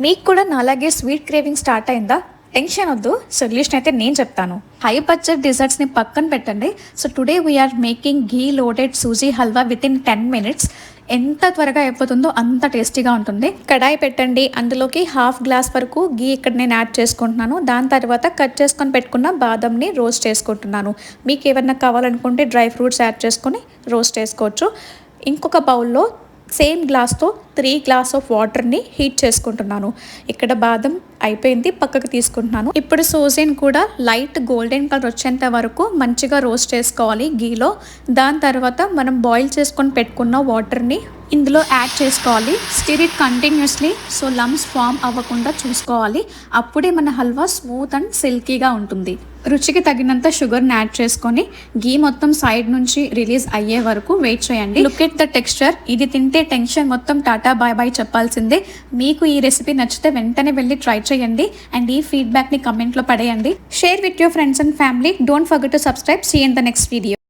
మీకు కూడా నాలాగే స్వీట్ క్రేవింగ్ స్టార్ట్ అయిందా? టెన్షన్ వద్దు, సొల్యూషన్ అయితే నేను చెప్తాను. హై బడ్జెట్ డిజర్ట్స్ని పక్కన పెట్టండి. So today we are making ghee loaded suji halwa within 10 minutes. ఎంత త్వరగా అయిపోతుందో అంత టేస్టీగా ఉంటుంది. కడాయి పెట్టండి, అందులోకి 1/2 గ్లాస్ వరకు ఘీ ఇక్కడ నేను యాడ్ చేసుకుంటున్నాను. దాని తర్వాత కట్ చేసుకొని పెట్టుకున్న బాదంని రోస్ట్ చేసుకుంటున్నాను. మీకు ఏమన్నా కావాలనుకుంటే డ్రై ఫ్రూట్స్ యాడ్ చేసుకొని రోస్ట్ చేసుకోవచ్చు. ఇంకొక బౌల్లో సేమ్ గ్లాస్తో 3 గ్లాస్ ఆఫ్ వాటర్ని హీట్ చేసుకుంటున్నాను. ఇక్కడ బాదం అయిపోయింది, పక్కకు తీసుకుంటున్నాను. ఇప్పుడు సోజీని కూడా లైట్ గోల్డెన్ కలర్ వచ్చేంత వరకు మంచిగా రోస్ట్ చేసుకోవాలి ఘీలో. దాని తర్వాత మనం బాయిల్ చేసుకొని పెట్టుకున్న వాటర్ని ఇందులో యాడ్ చేసుకోవాలి. Stir it continuously, so lumps form అవ్వకుండా చూసుకోవాలి. అప్పుడే మన హల్వా స్మూత్ అండ్ సిల్కీగా ఉంటుంది. రుచికి తగినంత షుగర్ని యాడ్ చేసుకొని ఘీ మొత్తం సైడ్ నుంచి రిలీజ్ అయ్యే వరకు వెయిట్ చేయండి. Look at the texture. ఇది తింటే టెన్షన్ మొత్తం టాటా బాయ్ బాయ్ చెప్పాల్సిందే. మీకు ఈ రెసిపీ నచ్చితే వెంటనే వెళ్ళి ట్రై చేయండి అండ్ ఈ ఫీడ్బ్యాక్ని కమెంట్లో పడేయండి. Share with your friends and family. Don't forget to subscribe. See in the next video.